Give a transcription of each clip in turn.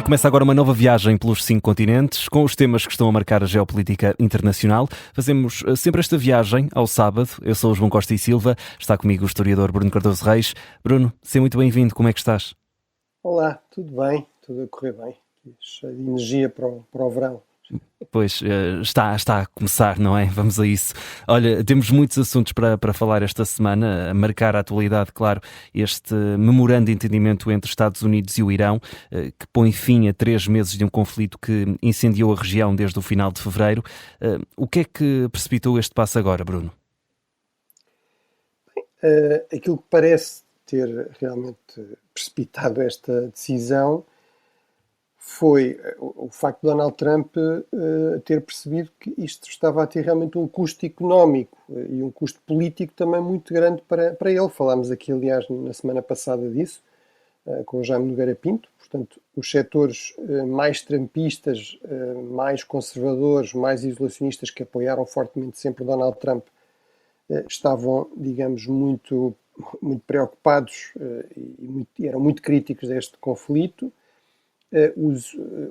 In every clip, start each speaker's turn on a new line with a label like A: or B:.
A: Começa agora uma nova viagem pelos 5 continentes, com os temas que estão a marcar a geopolítica internacional. Fazemos sempre esta viagem ao sábado. Eu sou o João Costa e Silva, está comigo o historiador Bruno Cardoso Reis. Bruno, seja muito bem-vindo, como é que estás?
B: Olá, tudo bem? Tudo a correr bem. Cheio de energia para o verão.
A: Pois, está a começar, não é? Vamos a isso. Olha, temos muitos assuntos para falar esta semana, a marcar a atualidade, claro, este memorando de entendimento entre Estados Unidos e o Irão, que põe fim a 3 meses de um conflito que incendiou a região desde o final de fevereiro. O que é que precipitou este passo agora, Bruno?
B: Aquilo que parece ter realmente precipitado esta decisão foi o facto de Donald Trump ter percebido que isto estava a ter realmente um custo económico e um custo político também muito grande para ele. Falámos aqui, aliás, na semana passada disso, com o Jaime Nogueira Pinto. Portanto, os setores mais trumpistas, mais conservadores, mais isolacionistas, que apoiaram fortemente sempre Donald Trump, estavam, digamos, muito preocupados e eram muito críticos deste conflito.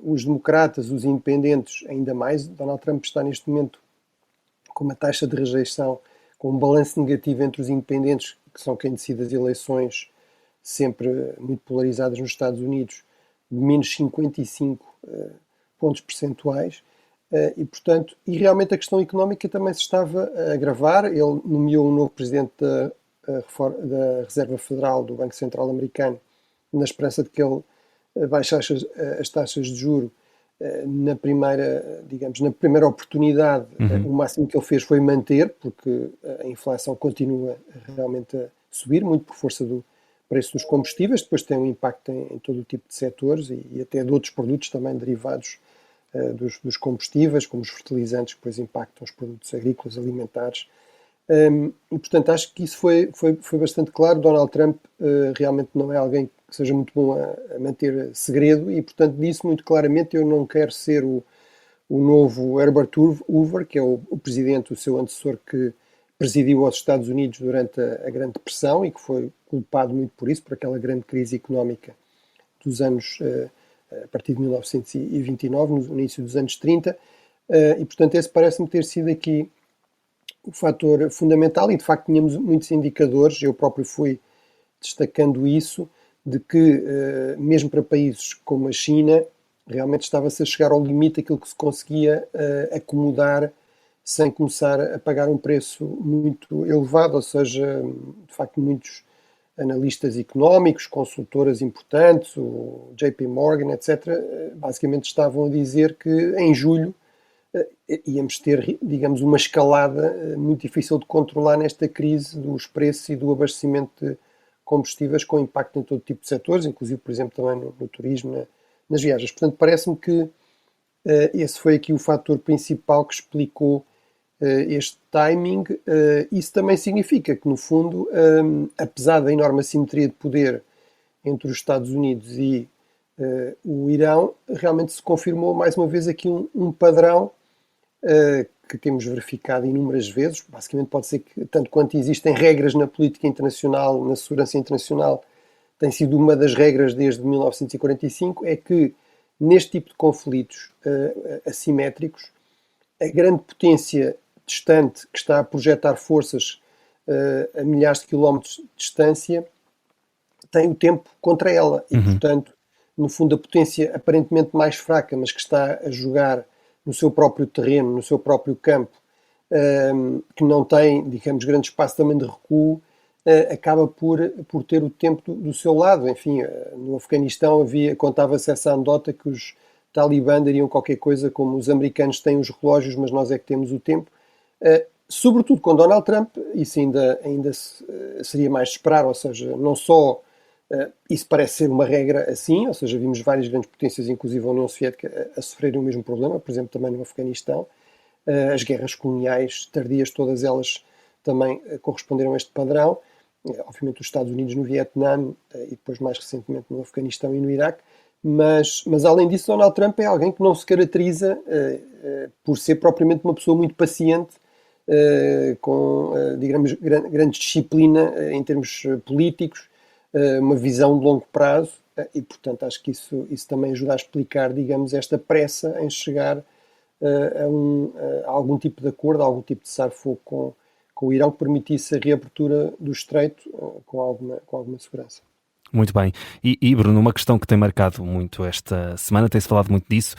B: Os democratas, os independentes, ainda mais. Donald Trump está neste momento com uma taxa de rejeição, com um balanço negativo entre os independentes, que são quem decide as eleições, sempre muito polarizadas nos Estados Unidos, de menos 55 pontos percentuais. E realmente a questão económica também se estava a agravar. Ele nomeou um novo presidente da Reserva Federal do Banco Central Americano, na esperança de que ele baixasse as taxas de juros na primeira oportunidade. O máximo que ele fez foi manter, porque a inflação continua realmente a subir, muito por força do preço dos combustíveis. Depois tem um impacto em todo o tipo de setores e até de outros produtos também derivados dos combustíveis, como os fertilizantes, que depois impactam os produtos agrícolas, alimentares. E, portanto, acho que isso foi bastante claro. Donald Trump realmente não é alguém que seja muito bom a manter segredo e, portanto, disse muito claramente: eu não quero ser o novo Herbert Hoover, que é o presidente, o seu antecessor, que presidiu os Estados Unidos durante a Grande Depressão e que foi culpado muito por isso, por aquela grande crise económica dos anos, a partir de 1929, no início dos anos 30. E, portanto, esse parece-me ter sido aqui o fator fundamental, e de facto tínhamos muitos indicadores, eu próprio fui destacando isso, de que mesmo para países como a China, realmente estava-se a chegar ao limite daquilo que se conseguia acomodar sem começar a pagar um preço muito elevado. Ou seja, de facto muitos analistas económicos, consultoras importantes, o JP Morgan, etc., basicamente estavam a dizer que em julho íamos ter, digamos, uma escalada muito difícil de controlar nesta crise dos preços e do abastecimento de combustíveis, com impacto em todo tipo de setores, inclusive, por exemplo, também no turismo, nas viagens. Portanto, parece-me que esse foi aqui o fator principal que explicou este timing. Isso também significa que, no fundo, apesar da enorme assimetria de poder entre os Estados Unidos e o Irão, realmente se confirmou mais uma vez aqui um padrão que temos verificado inúmeras vezes. Basicamente pode ser que, tanto quanto existem regras na política internacional, na segurança internacional, tem sido uma das regras desde 1945, é que neste tipo de conflitos assimétricos, a grande potência distante que está a projetar forças a milhares de quilómetros de distância tem o tempo contra ela e, portanto, no fundo, a potência aparentemente mais fraca, mas que está a jogar no seu próprio terreno, no seu próprio campo, que não tem, digamos, grande espaço também de recuo, acaba por ter o tempo do seu lado. Enfim, no Afeganistão contava-se essa anedota que os talibãs diriam qualquer coisa como: os americanos têm os relógios, mas nós é que temos o tempo. Sobretudo com Donald Trump, isso ainda seria mais de esperar. Ou seja, não só isso parece ser uma regra assim, ou seja, vimos várias grandes potências, inclusive a União Soviética, a sofrerem o mesmo problema, por exemplo, também no Afeganistão. As guerras coloniais tardias, todas elas também corresponderam a este padrão. Obviamente os Estados Unidos no Vietnã e depois mais recentemente no Afeganistão e no Iraque. Mas além disso, Donald Trump é alguém que não se caracteriza por ser propriamente uma pessoa muito paciente, com, digamos, grande disciplina em termos políticos, uma visão de longo prazo, e, portanto, acho que isso também ajuda a explicar, digamos, esta pressa em chegar a algum tipo de acordo, a algum tipo de cessar-fogo com o Irão que permitisse a reabertura do estreito com alguma segurança.
A: Muito bem. E Bruno, uma questão que tem marcado muito esta semana, tem-se falado muito disso.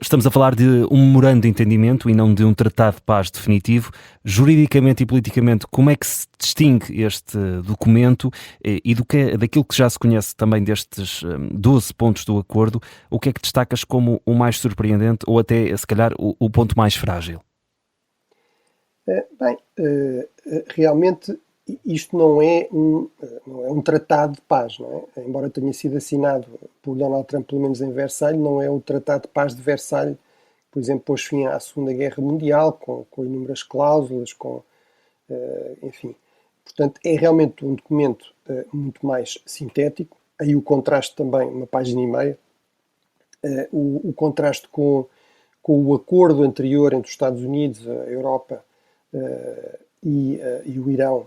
A: Estamos a falar de um memorando de entendimento e não de um tratado de paz definitivo. Juridicamente e politicamente, como é que se distingue este documento e daquilo que já se conhece também destes 12 pontos do acordo? O que é que destacas como o mais surpreendente ou até, se calhar, o ponto mais frágil?
B: Realmente isto não é um tratado de paz, não é? Embora tenha sido assinado por Donald Trump, pelo menos em Versalhes, não é o tratado de paz de Versalhes, por exemplo, pôs fim à Segunda Guerra Mundial, com inúmeras cláusulas, enfim. Portanto, é realmente um documento muito mais sintético, aí o contraste também, uma página e meia, o contraste com o acordo anterior entre os Estados Unidos, a Europa e o Irão,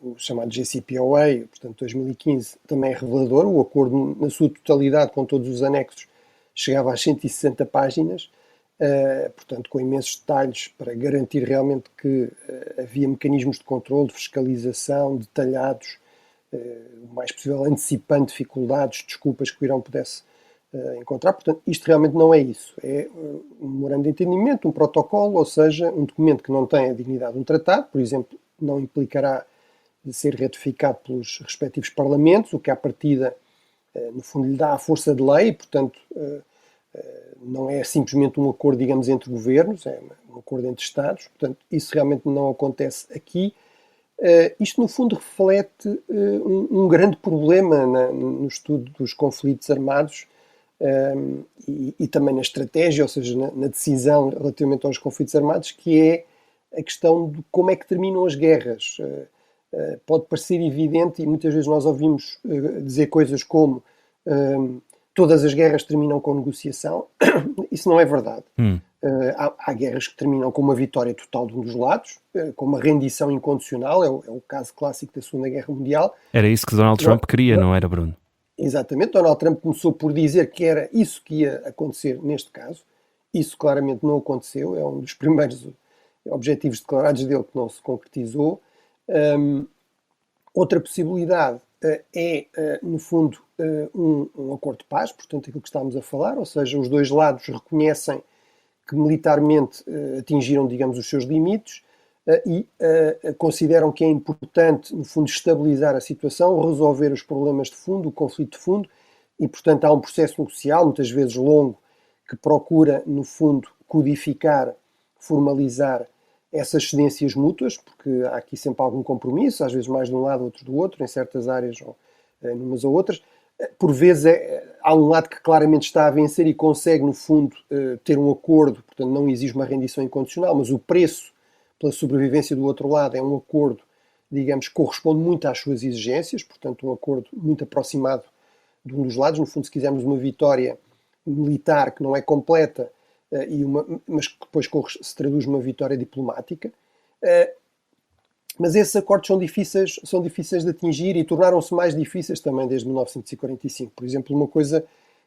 B: o chamado JCPOA, portanto 2015, também é revelador. O acordo, na sua totalidade, com todos os anexos, chegava às 160 páginas, portanto com imensos detalhes para garantir realmente que havia mecanismos de controle, de fiscalização, detalhados, o mais possível antecipando dificuldades, desculpas que o Irão pudesse encontrar. Portanto, isto realmente não é isso. É um memorando de entendimento, um protocolo, ou seja, um documento que não tem a dignidade de um tratado, por exemplo, não implicará de ser ratificado pelos respectivos parlamentos, o que à partida, no fundo, lhe dá a força de lei, portanto, não é simplesmente um acordo, digamos, entre governos, é um acordo entre Estados, portanto, isso realmente não acontece aqui. Isto, no fundo, reflete um grande problema no estudo dos conflitos armados e também na estratégia, ou seja, na decisão relativamente aos conflitos armados, que é a questão de como é que terminam as guerras. Pode parecer evidente, e muitas vezes nós ouvimos dizer coisas como todas as guerras terminam com negociação. Isso não é verdade. Há guerras que terminam com uma vitória total de um dos lados, com uma rendição incondicional, é o caso clássico da Segunda Guerra Mundial.
A: Era isso que Donald Trump queria, não era, Bruno?
B: Exatamente. Donald Trump começou por dizer que era isso que ia acontecer neste caso. Isso claramente não aconteceu, é um dos primeiros objetivos declarados dele que não se concretizou. Outra possibilidade no fundo, um acordo de paz, portanto, aquilo que estávamos a falar, ou seja, os dois lados reconhecem que militarmente atingiram, digamos, os seus limites e consideram que é importante, no fundo, estabilizar a situação, resolver os problemas de fundo, o conflito de fundo, e, portanto, há um processo negocial, muitas vezes longo, que procura, no fundo, codificar, formalizar essas cedências mútuas, porque há aqui sempre algum compromisso, às vezes mais de um lado, outro do outro, em certas áreas ou numas ou outras. Por vezes há um lado que claramente está a vencer e consegue, no fundo, ter um acordo, portanto não exige uma rendição incondicional, mas o preço pela sobrevivência do outro lado é um acordo, digamos, que corresponde muito às suas exigências, portanto um acordo muito aproximado de um dos lados. No fundo, se quisermos uma vitória militar que não é completa, mas que depois se traduz numa vitória diplomática. Mas esses acordos são difíceis de atingir e tornaram-se mais difíceis também desde 1945. Por exemplo, uma coisa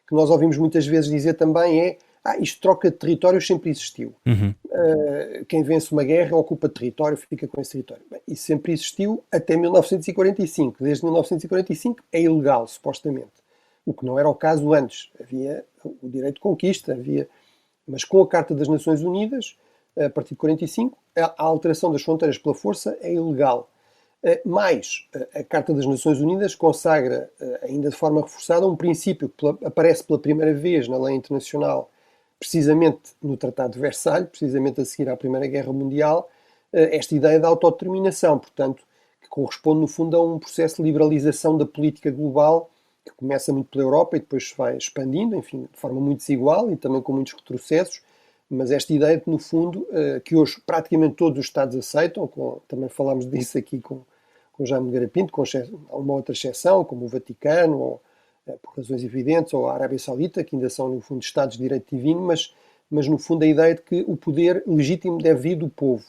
B: que nós ouvimos muitas vezes dizer também é isto troca de territórios sempre existiu. Quem vence uma guerra ocupa território, fica com esse território. Bem, isso sempre existiu até 1945. Desde 1945 é ilegal, supostamente. O que não era o caso antes. Havia o direito de conquista, mas com a Carta das Nações Unidas, a partir de 45, a alteração das fronteiras pela força é ilegal. Mas a Carta das Nações Unidas consagra, ainda de forma reforçada, um princípio que aparece pela primeira vez na lei internacional, precisamente no Tratado de Versalhes, precisamente a seguir à Primeira Guerra Mundial, esta ideia da autodeterminação, portanto, que corresponde, no fundo, a um processo de liberalização da política global que começa muito pela Europa e depois se vai expandindo, enfim, de forma muito desigual e também com muitos retrocessos, mas esta ideia de, no fundo, que hoje praticamente todos os Estados aceitam, também falámos disso aqui com Jaime Nogueira Pinto, com uma outra exceção, como o Vaticano, ou, por razões evidentes, ou a Arábia Saudita, que ainda são, no fundo, Estados de direito divino, mas no fundo a ideia de que o poder legítimo deve vir do povo.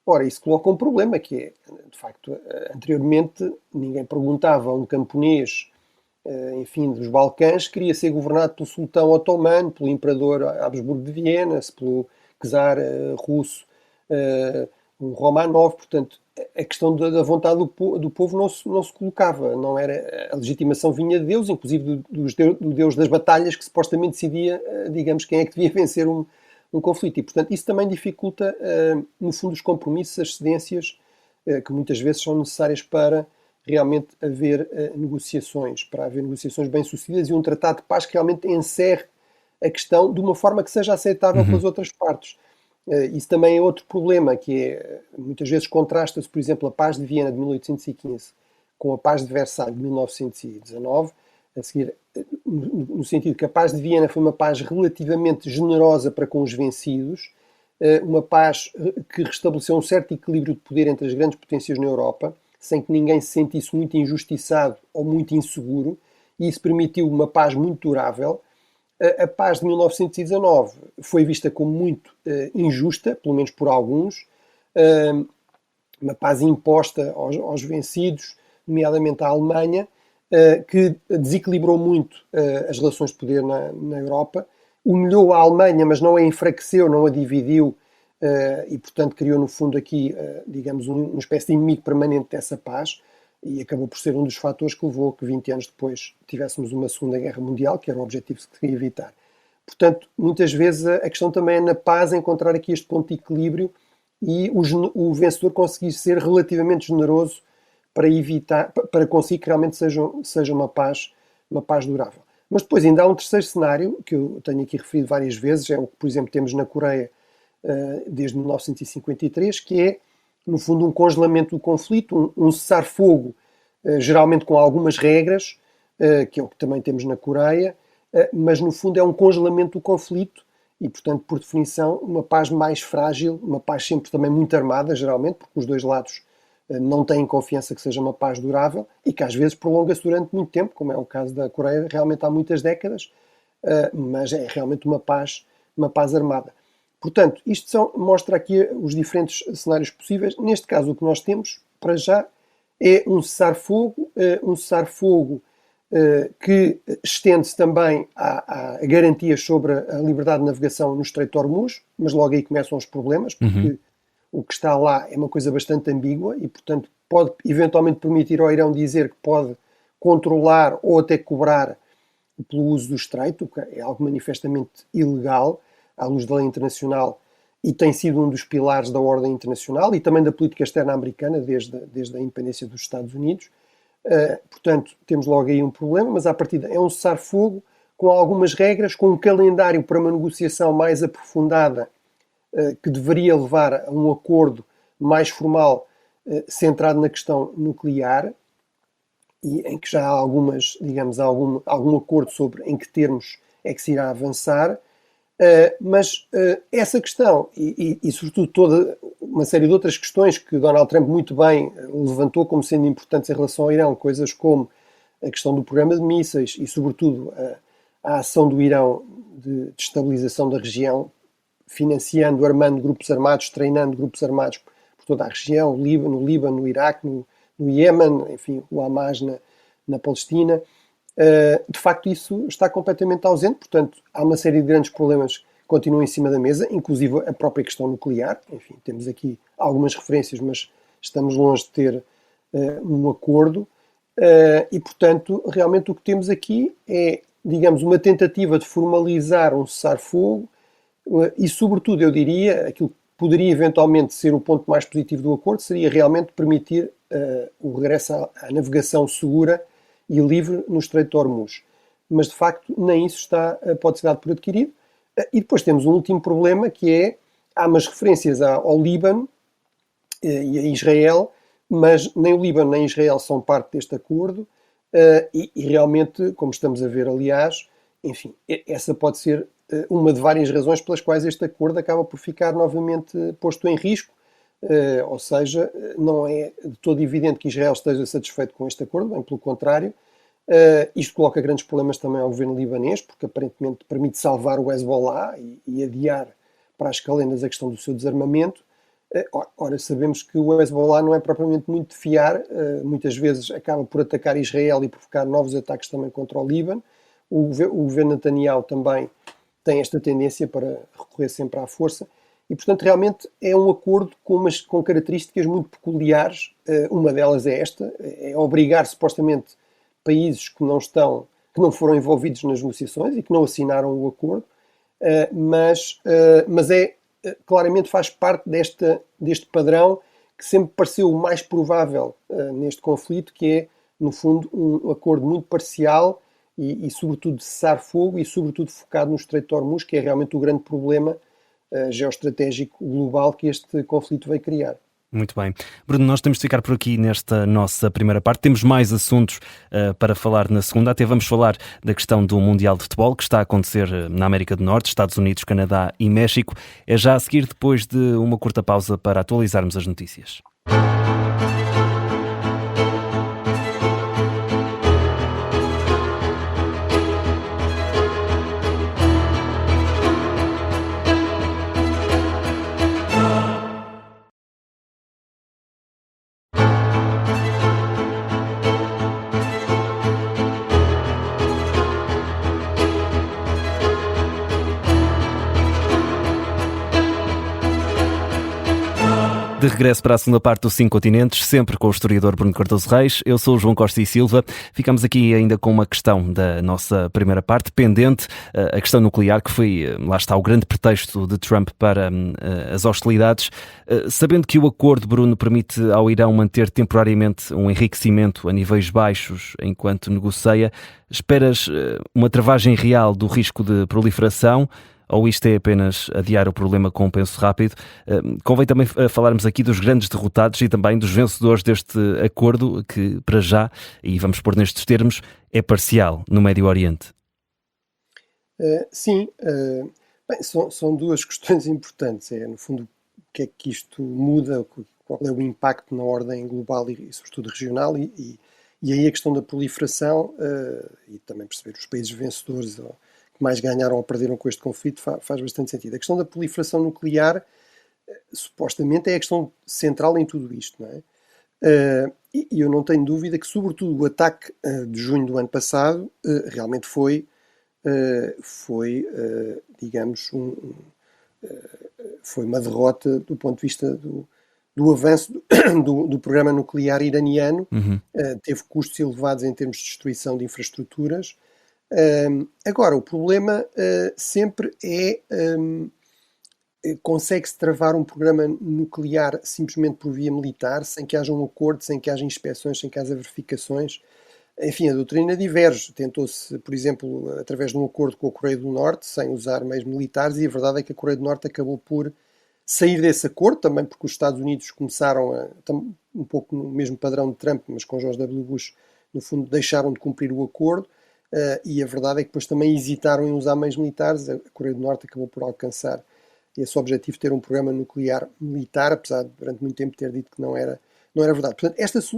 B: Ora, isso coloca um problema, que é, de facto, anteriormente ninguém perguntava a um camponês enfim, dos Balcãs, queria ser governado pelo sultão otomano, pelo imperador Habsburgo de Viena, pelo czar russo, um Romanov. Portanto, a questão da vontade do povo não se colocava, não era, a legitimação vinha de Deus, inclusive do Deus das batalhas, que supostamente decidia, digamos, quem é que devia vencer um conflito. E, portanto, isso também dificulta, no fundo, os compromissos, as cedências, que muitas vezes são necessárias para realmente haver negociações, para haver negociações bem-sucedidas e um tratado de paz que realmente encerre a questão de uma forma que seja aceitável pelas outras partes. Isso também é outro problema, que é, muitas vezes contrasta-se, por exemplo, a paz de Viena de 1815 com a paz de Versalhes de 1919, a seguir, no sentido que a paz de Viena foi uma paz relativamente generosa para com os vencidos, uma paz que restabeleceu um certo equilíbrio de poder entre as grandes potências na Europa, sem que ninguém se sentisse muito injustiçado ou muito inseguro, e isso permitiu uma paz muito durável. A paz de 1919 foi vista como muito injusta, pelo menos por alguns, uma paz imposta aos vencidos, nomeadamente à Alemanha, que desequilibrou muito as relações de poder na Europa, humilhou a Alemanha, mas não a enfraqueceu, não a dividiu, e portanto criou no fundo aqui, digamos, uma espécie de inimigo permanente dessa paz, e acabou por ser um dos fatores que levou que 20 anos depois tivéssemos uma Segunda Guerra Mundial, que era o objetivo que se queria evitar. Portanto, muitas vezes a questão também é na paz encontrar aqui este ponto de equilíbrio e o vencedor conseguir ser relativamente generoso para evitar, para conseguir que realmente seja uma paz durável. Mas depois ainda há um terceiro cenário, que eu tenho aqui referido várias vezes, é o que, por exemplo, temos na Coreia desde 1953, que é, no fundo, um congelamento do conflito, um cessar-fogo, geralmente com algumas regras, que é o que também temos na Coreia, mas no fundo é um congelamento do conflito e, portanto, por definição, uma paz mais frágil, uma paz sempre também muito armada, geralmente, porque os dois lados não têm confiança que seja uma paz durável e que às vezes prolonga-se durante muito tempo, como é o caso da Coreia, realmente há muitas décadas, mas é realmente uma paz armada. Portanto, isto mostra aqui os diferentes cenários possíveis. Neste caso, o que nós temos, para já, é um cessar-fogo, que estende-se também a garantias sobre a liberdade de navegação no Estreito de Hormuz, mas logo aí começam os problemas, porque o que está lá é uma coisa bastante ambígua e, portanto, pode eventualmente permitir ao Irão dizer que pode controlar ou até cobrar pelo uso do Estreito, que é algo manifestamente ilegal à luz da lei internacional e tem sido um dos pilares da ordem internacional e também da política externa americana desde a independência dos Estados Unidos. Portanto, temos logo aí um problema, mas à partida é um cessar-fogo com algumas regras, com um calendário para uma negociação mais aprofundada que deveria levar a um acordo mais formal centrado na questão nuclear e em que já há algumas, digamos, algum acordo sobre em que termos é que se irá avançar. Mas essa questão e sobretudo toda uma série de outras questões que Donald Trump muito bem levantou como sendo importantes em relação ao Irão, coisas como a questão do programa de mísseis e sobretudo a ação do Irão de estabilização da região, financiando, armando grupos armados, treinando grupos armados por toda a região, no Líbano, no Iraque, no Iémen, enfim, o Hamas na Palestina. De facto, isso está completamente ausente, portanto, há uma série de grandes problemas que continuam em cima da mesa, inclusive a própria questão nuclear. Enfim, temos aqui algumas referências, mas estamos longe de ter um acordo. E, portanto, realmente o que temos aqui é, digamos, uma tentativa de formalizar um cessar-fogo e, sobretudo, eu diria, aquilo que poderia eventualmente ser o ponto mais positivo do acordo seria realmente permitir o regresso à navegação segura e livre no Estreito de Hormuz. Mas, de facto, nem isso pode ser dado por adquirido. E depois temos um último problema, que é, há umas referências ao Líbano e a Israel, mas nem o Líbano nem Israel são parte deste acordo e realmente, como estamos a ver, aliás, enfim, essa pode ser uma de várias razões pelas quais este acordo acaba por ficar novamente posto em risco. Ou seja, não é de todo evidente que Israel esteja satisfeito com este acordo, bem pelo contrário. Isto coloca grandes problemas também ao governo libanês, porque aparentemente permite salvar o Hezbollah e adiar para as calendas a questão do seu desarmamento. Ora, sabemos que o Hezbollah não é propriamente muito de fiar, muitas vezes acaba por atacar Israel e provocar novos ataques também contra o Líbano. O governo Netanyahu também tem esta tendência para recorrer sempre à força e, portanto, realmente é um acordo com características muito peculiares. Uma delas é esta, é obrigar supostamente países que não foram envolvidos nas negociações e que não assinaram o acordo, mas claramente faz parte deste padrão que sempre pareceu o mais provável neste conflito, que é, no fundo, um acordo muito parcial e sobretudo, de cessar-fogo e, sobretudo, focado no Estreito de Hormuz, que é realmente o grande problema geoestratégico global que este conflito veio criar.
A: Muito bem. Bruno, nós temos de ficar por aqui nesta nossa primeira parte. Temos mais assuntos para falar na segunda. Até vamos falar da questão do Mundial de Futebol, que está a acontecer na América do Norte, Estados Unidos, Canadá e México. É já a seguir, depois de uma curta pausa para atualizarmos as notícias. De regresso para a segunda parte do Cinco Continentes, sempre com o historiador Bruno Cardoso Reis. Eu sou o João Costa e Silva. Ficamos aqui ainda com uma questão da nossa primeira parte, pendente, a questão nuclear, que foi, lá está, o grande pretexto de Trump para as hostilidades. Sabendo que o acordo, Bruno, permite ao Irão manter temporariamente um enriquecimento a níveis baixos enquanto negocia, esperas uma travagem real do risco de proliferação? Ou isto é apenas adiar o problema com um penso rápido? Convém também falarmos aqui dos grandes derrotados e também dos vencedores deste acordo, que para já, e vamos pôr nestes termos, é parcial no Médio Oriente.
B: Sim, bem, são duas questões importantes. No fundo, o que é que isto muda, qual é o impacto na ordem global e sobretudo regional, e aí a questão da proliferação e também perceber os países vencedores que mais ganharam ou perderam com este conflito faz bastante sentido. A questão da proliferação nuclear, supostamente, é a questão central em tudo isto, não é? E eu não tenho dúvida que, sobretudo, o ataque de junho do ano passado realmente foi digamos, foi uma derrota do ponto de vista do avanço do programa nuclear iraniano. Teve custos elevados em termos de destruição de infraestruturas. Agora, o problema sempre consegue-se travar um programa nuclear simplesmente por via militar, sem que haja um acordo, sem que haja inspeções, sem que haja verificações. Enfim, a doutrina diverge. Tentou-se, por exemplo, através de um acordo com a Coreia do Norte, sem usar meios militares, e a verdade é que a Coreia do Norte acabou por sair desse acordo, também porque os Estados Unidos começaram um pouco no mesmo padrão de Trump, mas com George W. Bush, no fundo, deixaram de cumprir o acordo, e a verdade é que depois também hesitaram em usar meios militares. A Coreia do Norte acabou por alcançar esse objetivo de ter um programa nuclear militar, apesar de durante muito tempo ter dito que não era verdade. Portanto,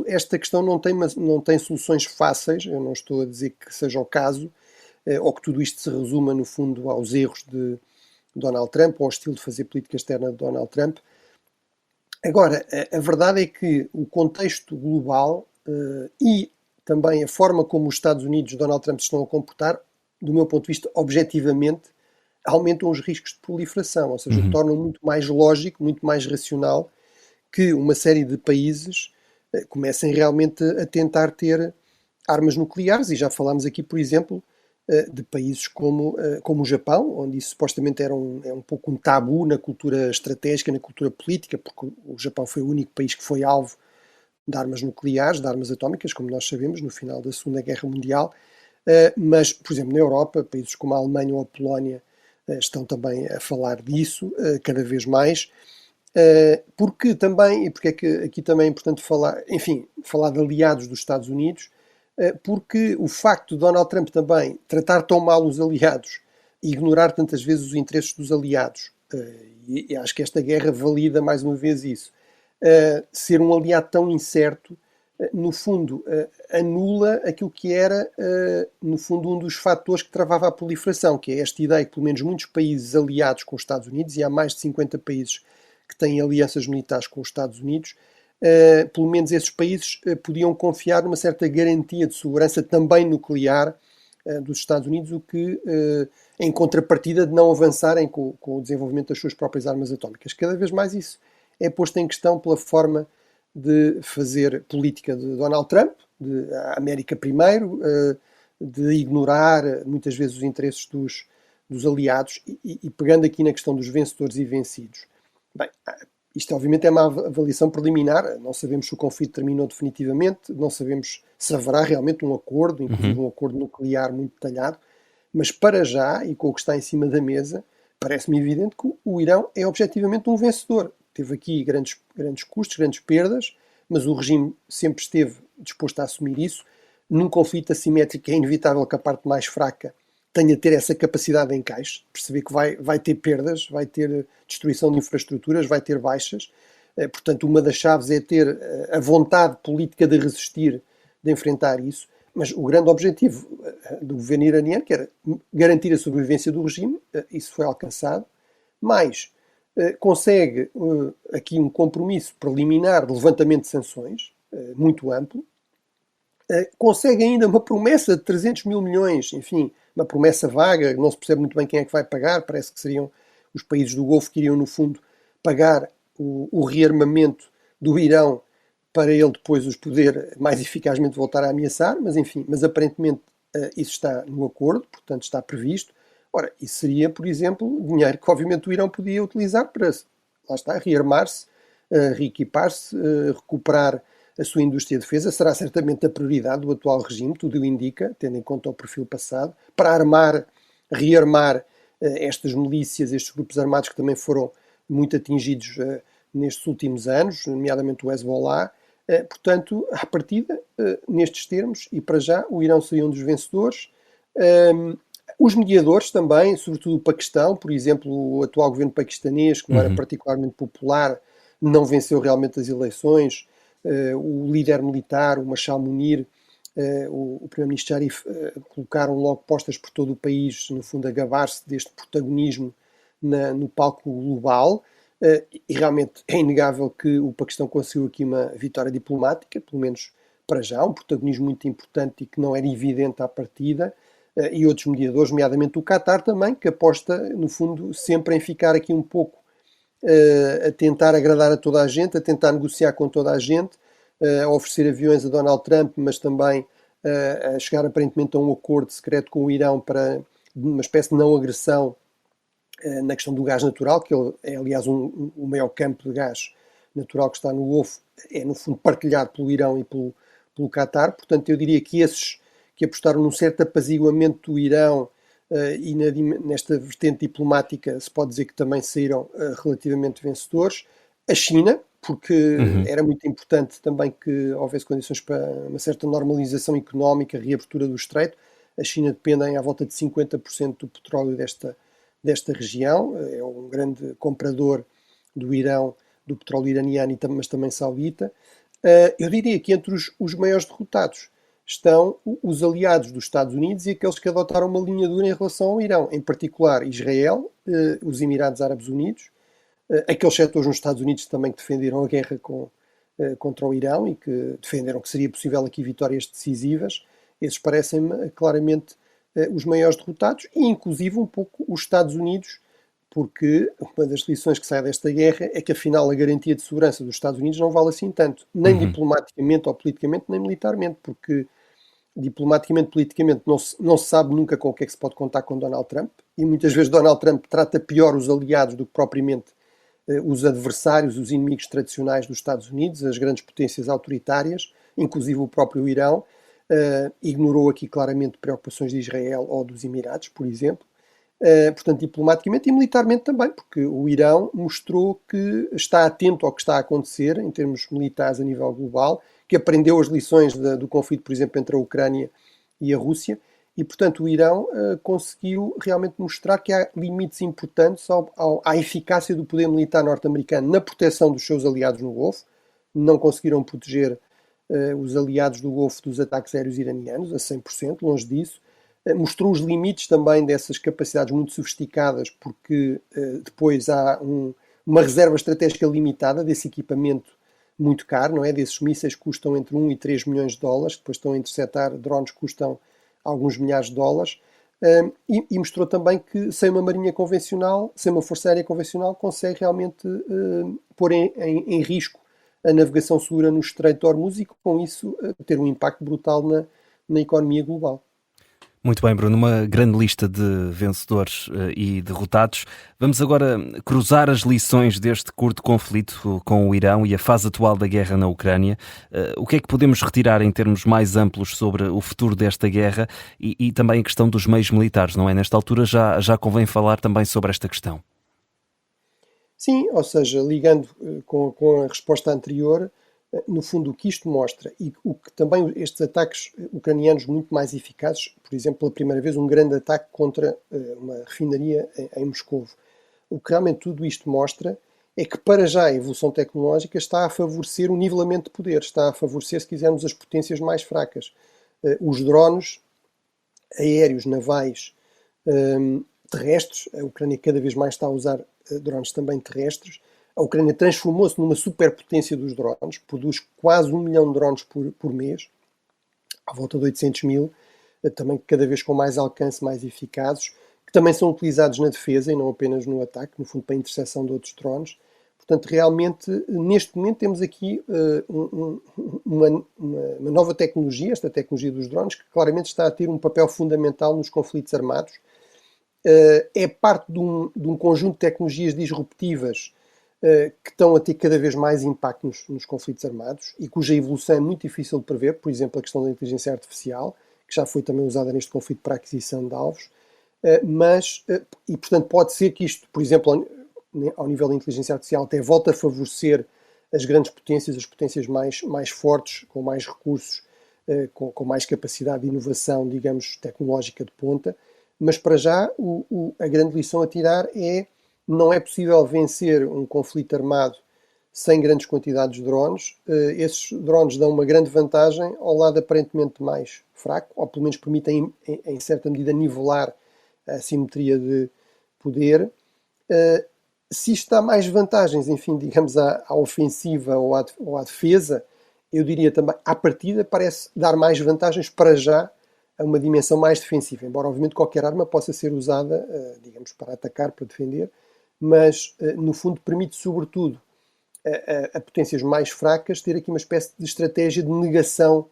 B: esta questão não tem soluções fáceis. Eu não estou a dizer que seja o caso, ou que tudo isto se resuma, no fundo, aos erros de Donald Trump, ou ao estilo de fazer política externa de Donald Trump. Agora, a verdade é que o contexto global e também a forma como os Estados Unidos de Donald Trump se estão a comportar, do meu ponto de vista, objetivamente, aumentam os riscos de proliferação, ou seja, tornam muito mais lógico, muito mais racional que uma série de países comecem realmente a tentar ter armas nucleares. E já falámos aqui, por exemplo, de países como o Japão, onde isso supostamente é um pouco um tabu na cultura estratégica, na cultura política, porque o Japão foi o único país que foi alvo de armas nucleares, de armas atómicas, como nós sabemos, no final da Segunda Guerra Mundial. Mas, por exemplo, na Europa, países como a Alemanha ou a Polónia estão também a falar disso cada vez mais. Porque também, e porque é que aqui também é importante falar de aliados dos Estados Unidos, porque o facto de Donald Trump também tratar tão mal os aliados e ignorar tantas vezes os interesses dos aliados, e acho que esta guerra valida mais uma vez isso, ser um aliado tão incerto, no fundo, anula aquilo que era, no fundo, um dos fatores que travava a proliferação, que é esta ideia que pelo menos muitos países aliados com os Estados Unidos, e há mais de 50 países que têm alianças militares com os Estados Unidos, pelo menos esses países podiam confiar numa certa garantia de segurança também nuclear dos Estados Unidos, o que, em contrapartida de não avançarem com o desenvolvimento das suas próprias armas atómicas. Cada vez mais isso é posto em questão pela forma de fazer política de Donald Trump, de América primeiro, de ignorar muitas vezes os interesses dos aliados e pegando aqui na questão dos vencedores e vencidos. Bem, isto obviamente é uma avaliação preliminar, não sabemos se o conflito terminou definitivamente, não sabemos se haverá realmente um acordo, inclusive um acordo nuclear muito detalhado, mas para já, e com o que está em cima da mesa, parece-me evidente que o Irão é objetivamente um vencedor. Teve aqui grandes custos, grandes perdas, mas o regime sempre esteve disposto a assumir isso. Num conflito assimétrico é inevitável que a parte mais fraca tenha a ter essa capacidade de encaixe, perceber que vai ter perdas, vai ter destruição de infraestruturas, vai ter baixas. Portanto, uma das chaves é ter a vontade política de resistir, de enfrentar isso. Mas o grande objetivo do governo iraniano, que era garantir a sobrevivência do regime, isso foi alcançado. Mas consegue aqui um compromisso preliminar de levantamento de sanções, muito amplo. Consegue ainda uma promessa de 300 mil milhões, enfim, uma promessa vaga, não se percebe muito bem quem é que vai pagar, parece que seriam os países do Golfo que iriam, no fundo, pagar o rearmamento do Irão para ele depois os poder mais eficazmente voltar a ameaçar, mas enfim, mas aparentemente isso está no acordo, portanto está previsto. Ora, isso seria, por exemplo, dinheiro que obviamente o Irão podia utilizar para, lá está, rearmar-se, reequipar-se, recuperar a sua indústria de defesa. Será certamente a prioridade do atual regime, tudo o indica, tendo em conta o perfil passado, para rearmar estas milícias, estes grupos armados que também foram muito atingidos nestes últimos anos, nomeadamente o Hezbollah. Portanto, à partida, nestes termos, e para já, o Irão seria um dos vencedores. Os mediadores também, sobretudo o Paquistão, por exemplo, o atual governo paquistanês, que não era particularmente popular, não venceu realmente as eleições. O líder militar, o Marshal Munir, o primeiro-ministro Sharif, colocaram logo postas por todo o país, no fundo, a gabar-se deste protagonismo no palco global. E realmente é inegável que o Paquistão conseguiu aqui uma vitória diplomática, pelo menos para já, um protagonismo muito importante e que não era evidente à partida. E outros mediadores, nomeadamente o Qatar também, que aposta, no fundo, sempre em ficar aqui um pouco a tentar agradar a toda a gente, a tentar negociar com toda a gente, a oferecer aviões a Donald Trump, mas também a chegar aparentemente a um acordo secreto com o Irão para uma espécie de não agressão na questão do gás natural, que é aliás o maior campo de gás natural que está no Golfo, é no fundo partilhado pelo Irão e pelo Qatar. Portanto, eu diria que esses que apostaram num certo apaziguamento do Irão e nesta vertente diplomática se pode dizer que também saíram relativamente vencedores. A China, porque era muito importante também que houvesse condições para uma certa normalização económica, reabertura do estreito. A China depende à volta de 50% do petróleo desta região, é um grande comprador do Irão, do petróleo iraniano, mas também saudita. Eu diria que entre os maiores derrotados estão os aliados dos Estados Unidos e aqueles que adotaram uma linha dura em relação ao Irão, em particular Israel, os Emirados Árabes Unidos, aqueles setores nos Estados Unidos também que defenderam a guerra contra o Irão e que defenderam que seria possível aqui vitórias decisivas. Esses parecem-me claramente os maiores derrotados e inclusive um pouco os Estados Unidos, porque uma das lições que sai desta guerra é que afinal a garantia de segurança dos Estados Unidos não vale assim tanto, nem diplomaticamente ou politicamente, nem militarmente, porque diplomaticamente, politicamente não se sabe nunca com o que é que se pode contar com Donald Trump e muitas vezes Donald Trump trata pior os aliados do que propriamente os adversários, os inimigos tradicionais dos Estados Unidos, as grandes potências autoritárias, inclusive o próprio Irão. Ignorou aqui claramente preocupações de Israel ou dos Emirados, por exemplo. Portanto, diplomaticamente e militarmente também, porque o Irão mostrou que está atento ao que está a acontecer em termos militares a nível global, que aprendeu as lições do conflito, por exemplo, entre a Ucrânia e a Rússia, e, portanto, o Irão conseguiu realmente mostrar que há limites importantes à eficácia do poder militar norte-americano na proteção dos seus aliados no Golfo. Não conseguiram proteger os aliados do Golfo dos ataques aéreos iranianos a 100%, longe disso. Mostrou os limites também dessas capacidades muito sofisticadas, porque depois há uma reserva estratégica limitada desse equipamento muito caro, não é? Desses mísseis que custam entre 1 e 3 milhões de dólares, depois estão a interceptar drones que custam alguns milhares de dólares, e mostrou também que sem uma marinha convencional, sem uma força aérea convencional, consegue realmente pôr em risco a navegação segura no Estreito de Hormuz e com isso ter um impacto brutal na economia global.
A: Muito bem, Bruno, uma grande lista de vencedores e derrotados. Vamos agora cruzar as lições deste curto conflito com o Irão e a fase atual da guerra na Ucrânia. O que é que podemos retirar em termos mais amplos sobre o futuro desta guerra e também a questão dos meios militares, não é? Nesta altura já convém falar também sobre esta questão.
B: Sim, ou seja, ligando com a resposta anterior, no fundo o que isto mostra e o que também estes ataques ucranianos muito mais eficazes, por exemplo, pela primeira vez um grande ataque contra uma refinaria em Moscovo. O que realmente tudo isto mostra é que para já a evolução tecnológica está a favorecer o nivelamento de poder, está a favorecer, se quisermos, as potências mais fracas. Os drones aéreos, navais, terrestres, a Ucrânia cada vez mais está a usar drones também terrestres. A Ucrânia transformou-se numa superpotência dos drones, produz quase 1 milhão de drones por mês, à volta de 800 mil, também cada vez com mais alcance, mais eficazes, que também são utilizados na defesa e não apenas no ataque, no fundo para a interseção de outros drones. Portanto, realmente, neste momento temos aqui uma nova tecnologia, esta tecnologia dos drones, que claramente está a ter um papel fundamental nos conflitos armados. É parte de um conjunto de tecnologias disruptivas que estão a ter cada vez mais impacto nos conflitos armados e cuja evolução é muito difícil de prever, por exemplo, a questão da inteligência artificial, que já foi também usada neste conflito para a aquisição de alvos, e portanto pode ser que isto, por exemplo, ao nível da inteligência artificial, até volte a favorecer as grandes potências, as potências mais fortes, com mais recursos, com mais capacidade de inovação, digamos, tecnológica de ponta, mas para já a grande lição a tirar é não é possível vencer um conflito armado sem grandes quantidades de drones. Esses drones dão uma grande vantagem ao lado aparentemente mais fraco, ou pelo menos permitem, em certa medida, nivelar a assimetria de poder. Se isto dá mais vantagens, enfim, digamos, à ofensiva ou à defesa, eu diria também, à partida, parece dar mais vantagens para já a uma dimensão mais defensiva, embora obviamente qualquer arma possa ser usada, digamos, para atacar, para defender, mas no fundo permite sobretudo a potências mais fracas ter aqui uma espécie de estratégia de negação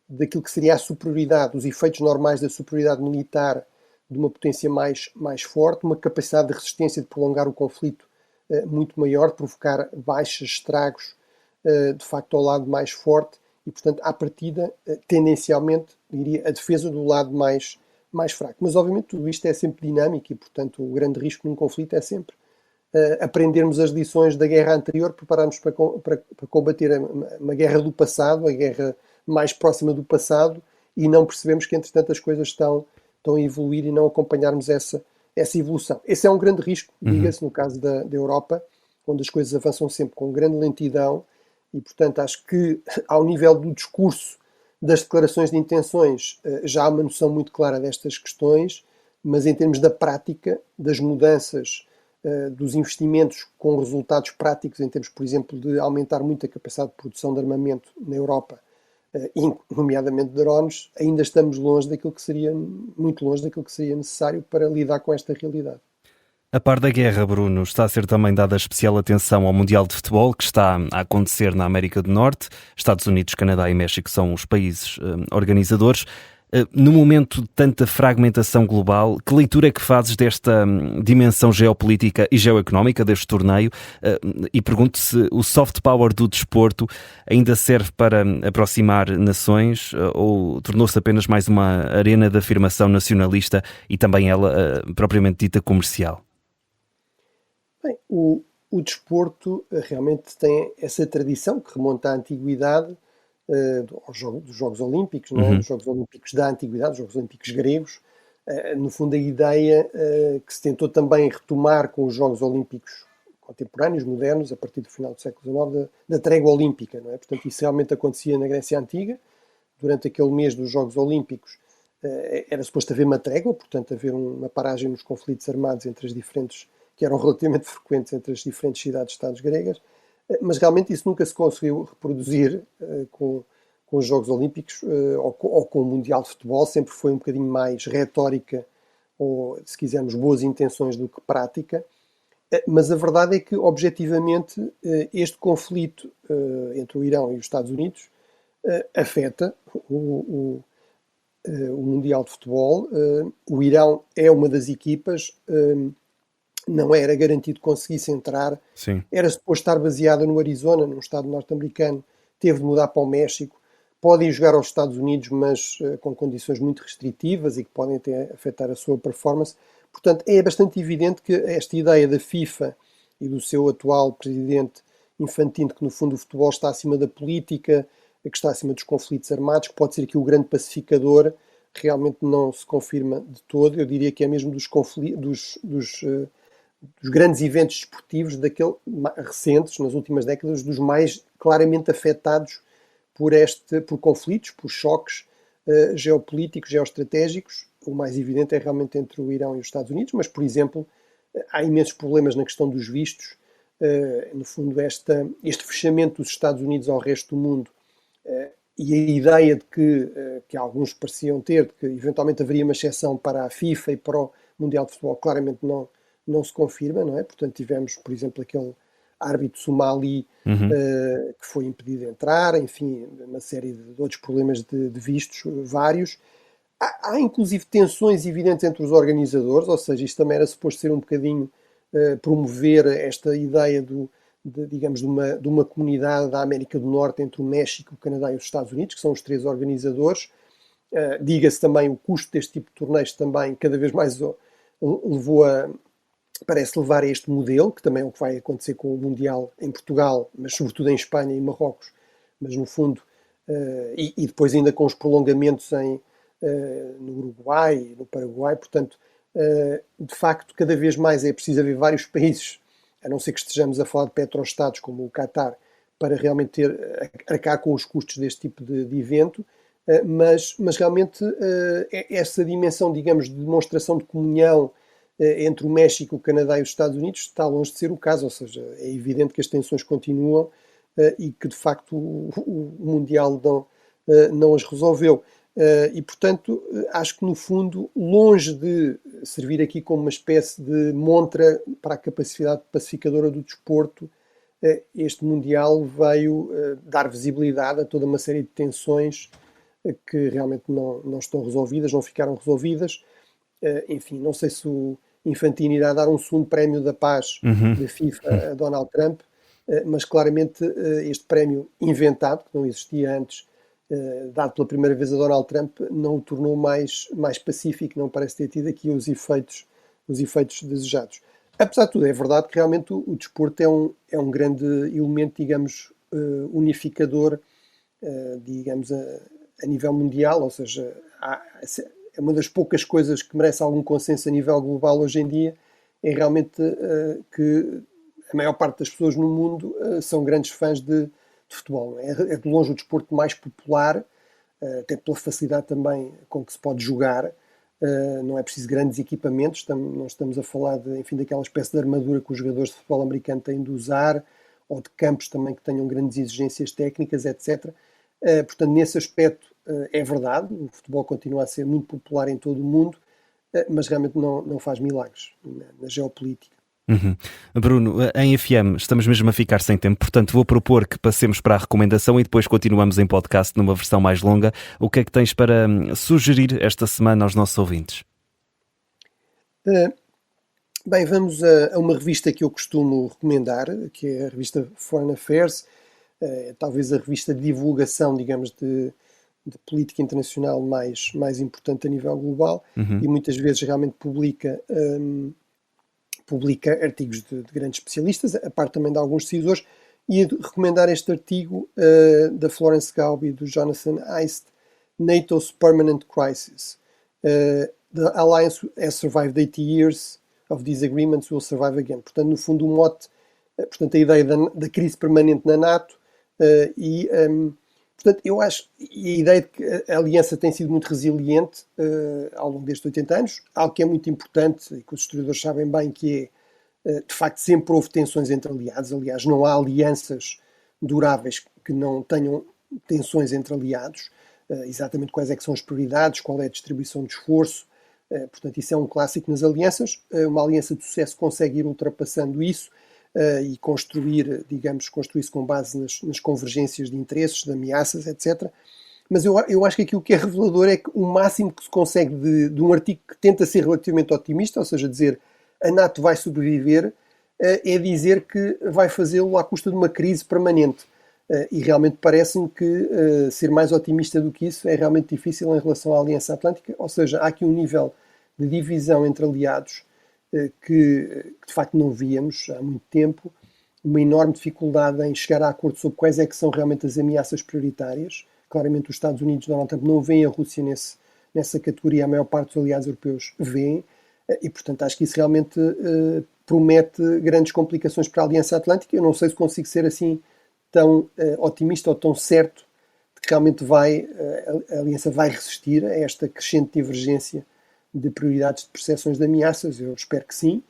B: daquilo que seria a superioridade, os efeitos normais da superioridade militar de uma potência mais forte, uma capacidade de resistência de prolongar o conflito muito maior, de provocar baixas, estragos, de facto ao lado mais forte e, portanto, à partida, tendencialmente, diria, a defesa do lado mais fraco. Mas, obviamente, tudo isto é sempre dinâmico e, portanto, o grande risco num conflito é sempre aprendermos as lições da guerra anterior, prepararmos para combater uma guerra do passado, a guerra mais próxima do passado, e não percebemos que, entretanto, as coisas estão a evoluir e não acompanharmos essa evolução. Esse é um grande risco, diga-se, no caso da Europa, onde as coisas avançam sempre com grande lentidão e, portanto, acho que ao nível do discurso, das declarações de intenções, já há uma noção muito clara destas questões, mas em termos da prática, das mudanças, dos investimentos com resultados práticos, em termos, por exemplo, de aumentar muito a capacidade de produção de armamento na Europa, nomeadamente drones, ainda estamos muito longe daquilo que seria necessário para lidar com esta realidade.
A: A par da guerra, Bruno, está a ser também dada especial atenção ao Mundial de Futebol que está a acontecer na América do Norte. Estados Unidos, Canadá e México são os países organizadores. No momento de tanta fragmentação global, que leitura é que fazes desta dimensão geopolítica e geoeconómica deste torneio? E pergunto se o soft power do desporto ainda serve para aproximar nações ou tornou-se apenas mais uma arena de afirmação nacionalista e também ela propriamente dita comercial?
B: Bem, o desporto realmente tem essa tradição que remonta à antiguidade, dos Jogos Olímpicos, não é? Dos Jogos Olímpicos da antiguidade, dos Jogos Olímpicos gregos. No fundo, a ideia que se tentou também retomar com os Jogos Olímpicos contemporâneos, modernos, a partir do final do século XIX, da trégua olímpica, não é? Portanto, isso realmente acontecia na Grécia Antiga. Durante aquele mês dos Jogos Olímpicos era suposto haver uma trégua, portanto, haver uma paragem nos conflitos armados entre as diferentes que eram relativamente frequentes entre as diferentes cidades-estados gregas, mas realmente isso nunca se conseguiu reproduzir com os Jogos Olímpicos ou com o Mundial de Futebol. Sempre foi um bocadinho mais retórica ou, se quisermos, boas intenções do que prática. Mas a verdade é que, objetivamente, este conflito entre o Irão e os Estados Unidos afeta o Mundial de Futebol. O Irão é uma das equipas, não era garantido que conseguisse entrar.
A: Sim.
B: Era suposto estar baseada no Arizona, num estado norte-americano, teve de mudar para o México. Podem jogar aos Estados Unidos, mas com condições muito restritivas e que podem até afetar a sua performance. Portanto, é bastante evidente que esta ideia da FIFA e do seu atual presidente Infantino, que no fundo o futebol está acima da política, que está acima dos conflitos armados, que pode ser aqui o grande pacificador, realmente não se confirma de todo. Eu diria que é mesmo dos grandes eventos desportivos recentes, nas últimas décadas, dos mais claramente afetados por conflitos, por choques geopolíticos, geoestratégicos. O mais evidente é realmente entre o Irão e os Estados Unidos, mas, por exemplo, há imensos problemas na questão dos vistos. No fundo, este fechamento dos Estados Unidos ao resto do mundo e a ideia de que alguns pareciam ter, de que eventualmente haveria uma exceção para a FIFA e para o Mundial de Futebol, claramente não se confirma, não é? Portanto, tivemos, por exemplo, aquele árbitro somali que foi impedido de entrar, enfim, uma série de outros problemas de vistos, vários. Há inclusive tensões evidentes entre os organizadores, ou seja, isto também era suposto ser um bocadinho promover esta ideia de uma comunidade da América do Norte entre o México, o Canadá e os Estados Unidos, que são os três organizadores. Diga-se também, o custo deste tipo de torneios também cada vez mais parece levar a este modelo, que também é o que vai acontecer com o Mundial em Portugal, mas sobretudo em Espanha e Marrocos, mas no fundo, e depois ainda com os prolongamentos no Uruguai e no Paraguai. Portanto, de facto, cada vez mais é preciso haver vários países, a não ser que estejamos a falar de petroestados como o Qatar, para realmente arcar com os custos deste tipo de evento, mas realmente essa dimensão, digamos, de demonstração de comunhão entre o México, o Canadá e os Estados Unidos está longe de ser o caso, ou seja, é evidente que as tensões continuam e que de facto o Mundial não as resolveu. E portanto acho que no fundo, longe de servir aqui como uma espécie de montra para a capacidade pacificadora do desporto, este Mundial veio dar visibilidade a toda uma série de tensões que realmente não estão resolvidas, não ficaram resolvidas. Enfim, não sei se o Infantino irá dar um segundo prémio da paz da FIFA a Donald Trump, mas claramente este prémio inventado, que não existia antes, dado pela primeira vez a Donald Trump, não o tornou mais pacífico, não parece ter tido aqui os efeitos desejados. Apesar de tudo, é verdade que realmente o desporto é um grande elemento, digamos, unificador, digamos, a nível mundial, ou seja, é uma das poucas coisas que merece algum consenso a nível global hoje em dia, é realmente que a maior parte das pessoas no mundo são grandes fãs de futebol. É de longe o desporto mais popular, até pela facilidade também com que se pode jogar. Não é preciso grandes equipamentos, não estamos a falar daquela espécie de armadura que os jogadores de futebol americano têm de usar, ou de campos também que tenham grandes exigências técnicas, etc. Portanto, nesse aspecto é verdade, o futebol continua a ser muito popular em todo o mundo, mas realmente não faz milagres na geopolítica.
A: Bruno, em FM estamos mesmo a ficar sem tempo, portanto vou propor que passemos para a recomendação e depois continuamos em podcast numa versão mais longa. O que é que tens para sugerir esta semana aos nossos ouvintes?
B: Bem, vamos a uma revista que eu costumo recomendar, que é a revista Foreign Affairs, talvez a revista de divulgação, digamos, de política internacional mais importante a nível global, e muitas vezes realmente publica artigos de grandes especialistas, a parte também de alguns decisores, e recomendar este artigo da Florence Gaub e do Jonathan Eist, NATO's Permanent Crisis. The Alliance has survived 80 years of these agreements, will survive again. Portanto, no fundo, o mote, portanto, a ideia da crise permanente na NATO portanto, eu acho, e a ideia de que a aliança tem sido muito resiliente ao longo destes 80 anos, algo que é muito importante e que os historiadores sabem bem, que De facto, sempre houve tensões entre aliados. Aliás, não há alianças duráveis que não tenham tensões entre aliados. Exatamente quais é que são as prioridades, qual é a distribuição de esforço. Portanto, isso é um clássico nas alianças. Uma aliança de sucesso consegue ir ultrapassando isso e construir-se com base nas convergências de interesses, de ameaças, etc. Mas eu acho que aquilo que é revelador é que o máximo que se consegue de um artigo que tenta ser relativamente otimista, ou seja, dizer a NATO vai sobreviver, é dizer que vai fazê-lo à custa de uma crise permanente. E realmente parece-me que ser mais otimista do que isso é realmente difícil em relação à Aliança Atlântica, ou seja, há aqui um nível de divisão entre aliados que de facto não víamos há muito tempo, uma enorme dificuldade em chegar a acordo sobre quais é que são realmente as ameaças prioritárias. Claramente os Estados Unidos, Donald Trump, não veem a Rússia nessa categoria, a maior parte dos aliados europeus veem, e portanto acho que isso realmente promete grandes complicações para a Aliança Atlântica. Eu não sei se consigo ser assim tão otimista ou tão certo de que realmente a Aliança vai resistir a esta crescente divergência de prioridades de percepções de ameaças. Eu espero que sim,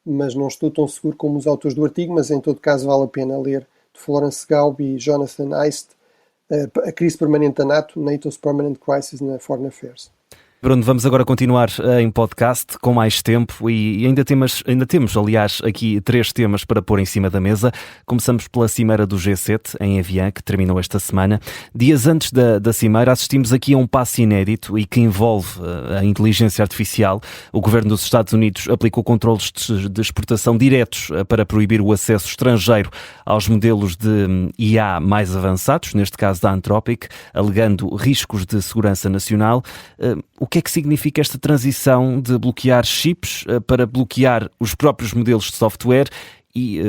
B: mas não estou tão seguro como os autores do artigo, mas em todo caso vale a pena ler de Florence Gaub e Jonathan Eist, A Crise Permanente da NATO, NATO's Permanent Crisis na Foreign Affairs.
A: Bruno, vamos agora continuar em podcast com mais tempo e ainda temos, aliás, aqui 3 temas para pôr em cima da mesa. Começamos pela Cimeira do G7 em Evian, que terminou esta semana. Dias antes da Cimeira assistimos aqui a um passo inédito e que envolve a inteligência artificial. O governo dos Estados Unidos aplicou controles de exportação diretos para proibir o acesso estrangeiro aos modelos de IA mais avançados, neste caso da Anthropic, alegando riscos de segurança nacional. O que é que significa esta transição de bloquear chips para bloquear os próprios modelos de software? E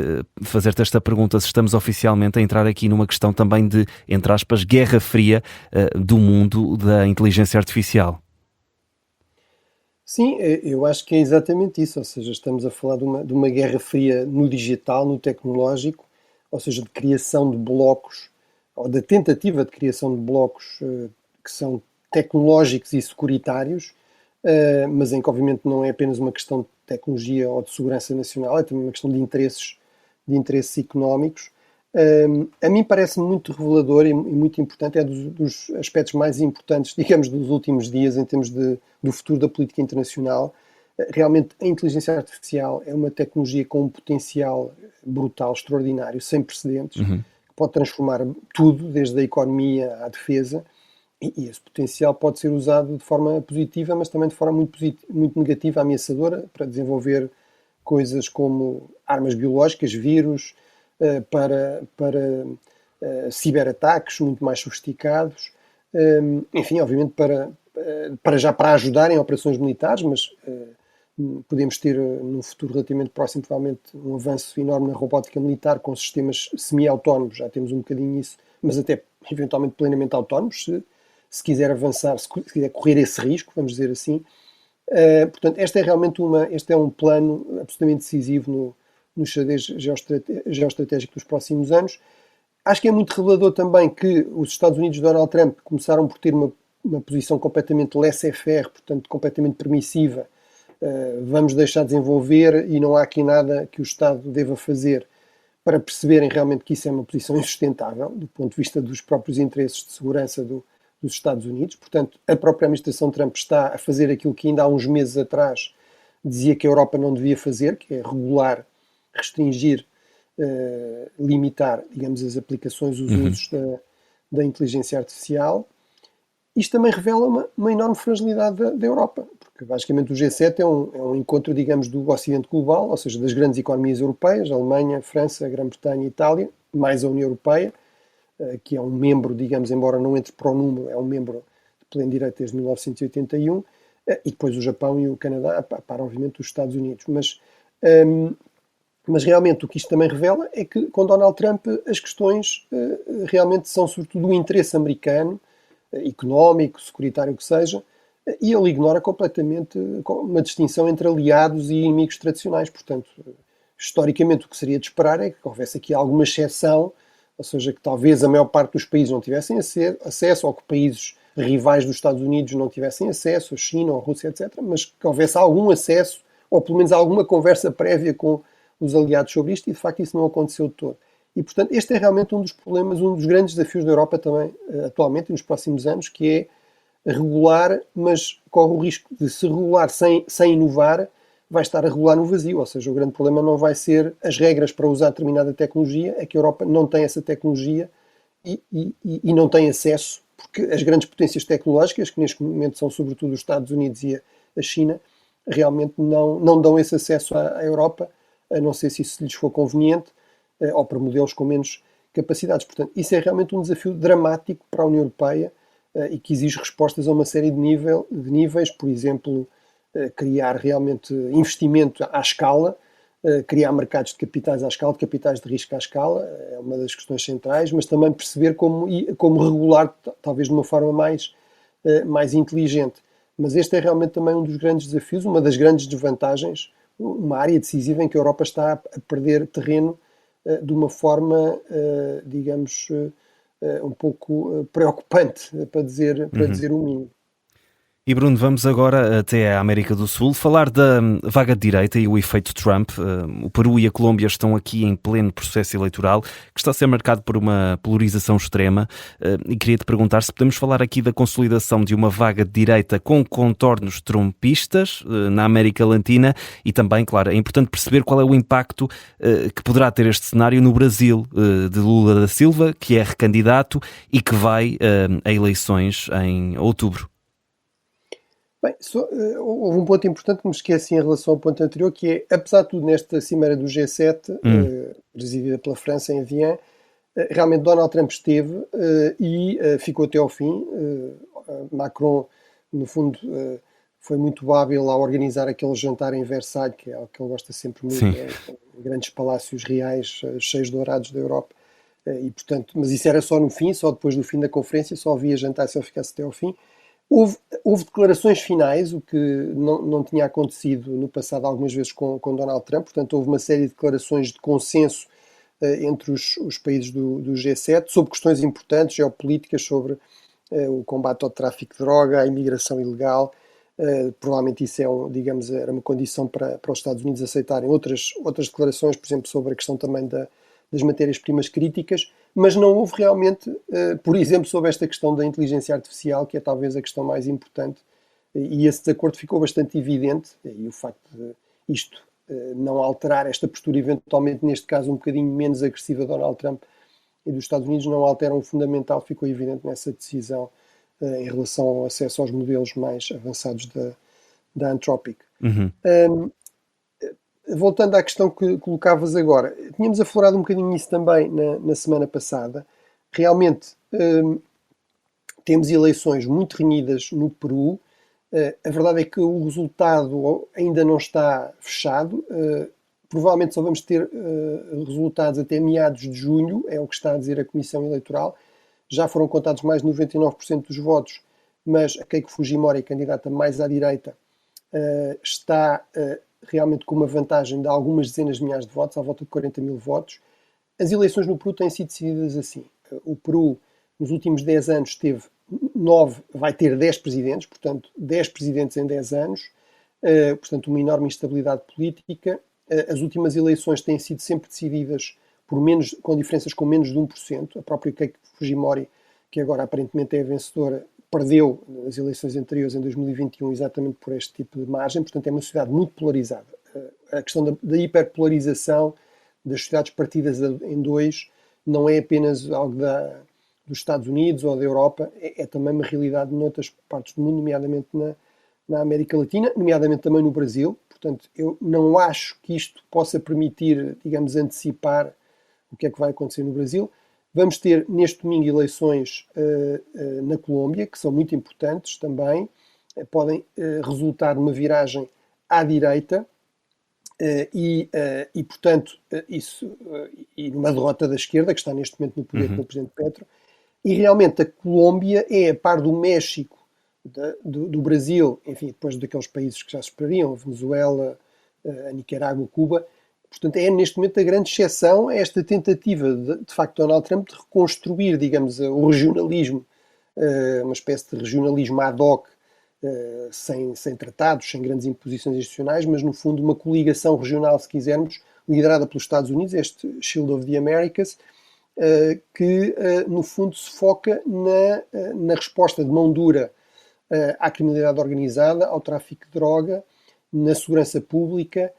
A: fazer-te esta pergunta, se estamos oficialmente a entrar aqui numa questão também de, entre aspas, guerra fria do mundo da inteligência artificial.
B: Sim, eu acho que é exatamente isso, ou seja, estamos a falar de uma guerra fria no digital, no tecnológico, ou seja, de criação de blocos, ou da tentativa de criação de blocos que são tecnológicos e securitários, mas em que obviamente não é apenas uma questão de tecnologia ou de segurança nacional, é também uma questão de interesses económicos. A mim parece-me muito revelador e muito importante, é dos aspectos mais importantes, digamos, dos últimos dias em termos do futuro da política internacional. Realmente a inteligência artificial é uma tecnologia com um potencial brutal, extraordinário, sem precedentes, que pode transformar tudo, desde a economia à defesa. E esse potencial pode ser usado de forma positiva, mas também de forma muito negativa, ameaçadora, para desenvolver coisas como armas biológicas, vírus, para ciberataques muito mais sofisticados. Enfim, obviamente para ajudar em operações militares, mas podemos ter num futuro relativamente próximo provavelmente um avanço enorme na robótica militar com sistemas semi-autónomos, já temos um bocadinho isso, mas até eventualmente plenamente autónomos, se quiser avançar, se quiser correr esse risco, vamos dizer assim. Portanto, este é um plano absolutamente decisivo no xadrez geoestratégico dos próximos anos. Acho que é muito revelador também que os Estados Unidos de Donald Trump começaram por ter uma posição completamente laissez-faire, portanto, completamente permissiva. Vamos deixar desenvolver e não há aqui nada que o Estado deva fazer, para perceberem realmente que isso é uma posição insustentável do ponto de vista dos próprios interesses de segurança dos Estados Unidos. Portanto, a própria administração Trump está a fazer aquilo que ainda há uns meses atrás dizia que a Europa não devia fazer, que é regular, restringir, limitar, digamos, as aplicações, os usos da inteligência artificial. Isto também revela uma enorme fragilidade da Europa, porque basicamente o G7 é um encontro, digamos, do Ocidente global, ou seja, das grandes economias europeias, Alemanha, França, Grã-Bretanha e Itália, mais a União Europeia, que é um membro, digamos, embora não entre para o número, é um membro de pleno direito desde 1981, e depois o Japão e o Canadá, para obviamente os Estados Unidos. Mas realmente o que isto também revela é que com Donald Trump as questões realmente são sobretudo do interesse americano, económico, securitário, o que seja, e ele ignora completamente uma distinção entre aliados e inimigos tradicionais. Portanto, historicamente o que seria de esperar é que houvesse aqui alguma exceção, ou seja, que talvez a maior parte dos países não tivessem acesso, ou que países rivais dos Estados Unidos não tivessem acesso, a China ou a Rússia, etc., mas que houvesse algum acesso, ou pelo menos alguma conversa prévia com os aliados sobre isto, e de facto isso não aconteceu de todo. E portanto este é realmente um dos problemas, um dos grandes desafios da Europa também atualmente e nos próximos anos, que é regular, mas corre o risco de se regular sem inovar, vai estar a regular no vazio. Ou seja, o grande problema não vai ser as regras para usar determinada tecnologia, é que a Europa não tem essa tecnologia e não tem acesso, porque as grandes potências tecnológicas, que neste momento são sobretudo os Estados Unidos e a China, realmente não dão esse acesso à Europa, a não ser se isso lhes for conveniente, ou para modelos com menos capacidades. Portanto, isso é realmente um desafio dramático para a União Europeia, e que exige respostas a uma série de níveis, por exemplo, criar realmente investimento à escala, criar mercados de capitais à escala, de capitais de risco à escala, é uma das questões centrais, mas também perceber como regular, talvez de uma forma mais inteligente. Mas este é realmente também um dos grandes desafios, uma das grandes desvantagens, uma área decisiva em que a Europa está a perder terreno de uma forma, digamos, um pouco preocupante, para dizer o mínimo.
A: E Bruno, vamos agora até a América do Sul falar da vaga de direita e o efeito Trump. O Peru e a Colômbia estão aqui em pleno processo eleitoral, que está a ser marcado por uma polarização extrema. E queria te perguntar se podemos falar aqui da consolidação de uma vaga de direita com contornos trumpistas na América Latina e também, claro, é importante perceber qual é o impacto que poderá ter este cenário no Brasil, de Lula da Silva, que é recandidato e que vai a eleições em outubro.
B: Bem, houve um ponto importante que me esqueci em relação ao ponto anterior, que é, apesar de tudo, nesta cimeira do G7, presidida pela França em Viena, realmente Donald Trump esteve e ficou até ao fim. Macron, no fundo, foi muito hábil a organizar aquele jantar em Versalhes, que é algo que ele gosta sempre muito, grandes palácios reais, cheios dourados da Europa. E, portanto, mas isso era só no fim, só depois do fim da conferência, só havia jantar se ele ficasse até ao fim. Houve declarações finais, o que não tinha acontecido no passado algumas vezes com Donald Trump, portanto houve uma série de declarações de consenso entre os países do G7 sobre questões importantes, geopolíticas, sobre o combate ao tráfico de droga, a imigração ilegal. Provavelmente isso digamos, era uma condição para os Estados Unidos aceitarem outras declarações, por exemplo, sobre a questão também das matérias-primas críticas, mas não houve realmente, por exemplo, sobre esta questão da inteligência artificial, que é talvez a questão mais importante, e esse desacordo ficou bastante evidente, e o facto de isto não alterar esta postura, eventualmente, neste caso, um bocadinho menos agressiva de Donald Trump e dos Estados Unidos, não altera um fundamental, ficou evidente nessa decisão em relação ao acesso aos modelos mais avançados da Anthropic. Voltando à questão que colocavas agora, tínhamos aflorado um bocadinho isso também na semana passada. Realmente temos eleições muito renhidas no Peru. A verdade é que o resultado ainda não está fechado. Provavelmente só vamos ter resultados até meados de junho, é o que está a dizer a Comissão Eleitoral. Já foram contados mais de 99% dos votos, mas a Keiko Fujimori, candidata mais à direita, está realmente com uma vantagem de algumas dezenas de milhares de votos, à volta de 40 mil votos. As eleições no Peru têm sido decididas assim. O Peru, nos últimos 10 anos, teve 9, vai ter 10 presidentes, portanto, 10 presidentes em 10 anos, portanto, uma enorme instabilidade política. As últimas eleições têm sido sempre decididas com diferenças com menos de 1%. A própria Keiko Fujimori, que agora aparentemente é a vencedora, perdeu nas eleições anteriores, em 2021, exatamente por este tipo de margem. Portanto, é uma sociedade muito polarizada. A questão da hiperpolarização das sociedades partidas em dois não é apenas algo dos Estados Unidos ou da Europa, é também uma realidade noutras partes do mundo, nomeadamente na América Latina, nomeadamente também no Brasil. Portanto, eu não acho que isto possa permitir, digamos, antecipar o que é que vai acontecer no Brasil. Vamos ter neste domingo eleições na Colômbia, que são muito importantes também, podem resultar numa viragem à direita e portanto, e numa derrota da esquerda, que está neste momento no poder com o Presidente Petro. E realmente a Colômbia é, a par do México, do Brasil, enfim, depois daqueles países que já se esperariam, Venezuela, a Nicarágua, Cuba. Portanto, é neste momento a grande exceção a esta tentativa de facto, Donald Trump de reconstruir, digamos, o regionalismo, uma espécie de regionalismo ad hoc, sem tratados, sem grandes imposições institucionais, mas no fundo uma coligação regional, se quisermos, liderada pelos Estados Unidos, este Shield of the Americas, que no fundo se foca na resposta de mão dura à criminalidade organizada, ao tráfico de droga, na segurança pública,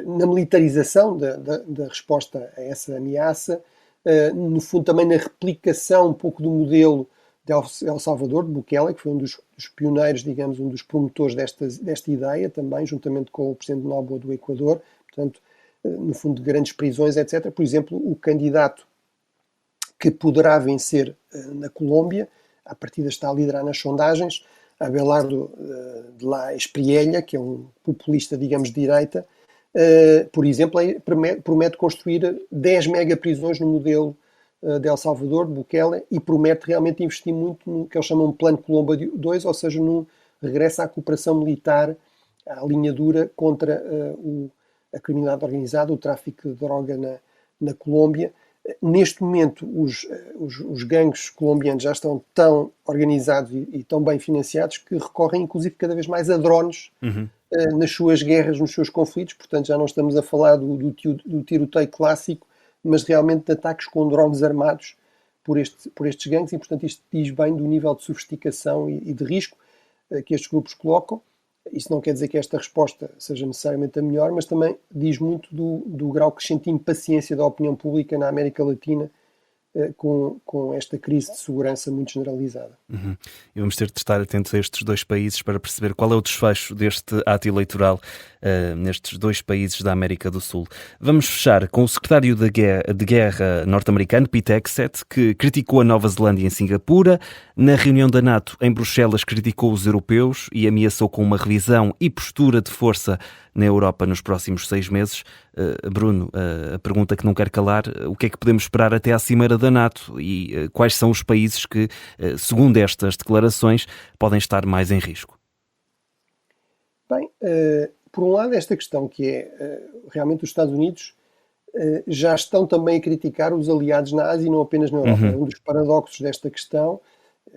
B: na militarização da resposta a essa ameaça, no fundo também na replicação um pouco do modelo de El Salvador, de Bukele, que foi um dos pioneiros, digamos, um dos promotores desta ideia também, juntamente com o presidente Noboa do Equador, portanto, no fundo, grandes prisões, etc. Por exemplo, o candidato que poderá vencer na Colômbia, à partida está a liderar nas sondagens, Abelardo de la Espriella, que é um populista, digamos, de direita, por exemplo, promete construir 10 megaprisões no modelo de El Salvador, de Bukele, e promete realmente investir muito no que eles chamam de Plano Colombo 2, ou seja, no regresso à cooperação militar, à linha dura contra a criminalidade organizada, o tráfico de droga na Colômbia. Neste momento, os gangues colombianos já estão tão organizados e tão bem financiados que recorrem, inclusive, cada vez mais a drones nas suas guerras, nos seus conflitos. Portanto, já não estamos a falar do tiroteio clássico, mas realmente de ataques com drones armados por estes gangues. E, portanto, isto diz bem do nível de sofisticação e de risco que estes grupos colocam. Isso não quer dizer que esta resposta seja necessariamente a melhor, mas também diz muito do grau crescente de impaciência da opinião pública na América Latina com esta crise de segurança muito generalizada.
A: E vamos ter de estar atentos a estes dois países para perceber qual é o desfecho deste ato eleitoral nestes dois países da América do Sul. Vamos fechar com o secretário de Guerra norte-americano, Pete Hegseth, que criticou a Nova Zelândia em Singapura. Na reunião da NATO em Bruxelas criticou os europeus e ameaçou com uma revisão e postura de força na Europa nos próximos 6 meses. Bruno, a pergunta que não quer calar, o que é que podemos esperar até à cimeira da NATO e quais são os países que, segundo estas declarações, podem estar mais em risco?
B: Bem, por um lado, esta questão que é realmente os Estados Unidos já estão também a criticar os aliados na Ásia e não apenas na Europa. É um dos paradoxos desta questão,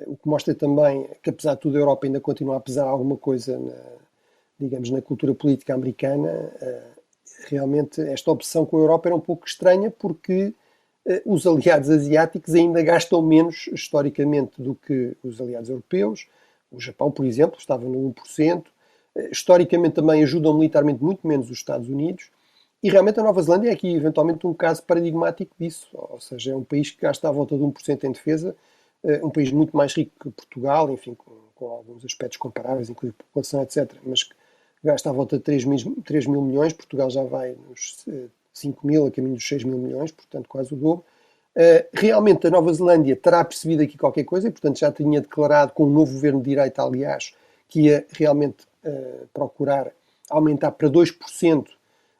B: o que mostra também que, apesar de tudo, a Europa ainda continua a pesar alguma coisa digamos, na cultura política americana. Realmente esta opção com a Europa era um pouco estranha porque os aliados asiáticos ainda gastam menos historicamente do que os aliados europeus. O Japão, por exemplo, estava no 1%. Historicamente também ajudam militarmente muito menos os Estados Unidos. E realmente a Nova Zelândia é aqui eventualmente um caso paradigmático disso. Ou seja, é um país que gasta à volta de 1% em defesa, um país muito mais rico que Portugal, enfim, com alguns aspectos comparáveis, inclusive população, etc., mas que gasta à volta de 3 mil milhões, Portugal já vai nos 5 mil, a caminho dos 6 mil milhões, portanto quase o dobro. Realmente a Nova Zelândia terá percebido aqui qualquer coisa e, portanto, já tinha declarado, com o novo governo de direita, aliás, que ia realmente procurar aumentar para 2%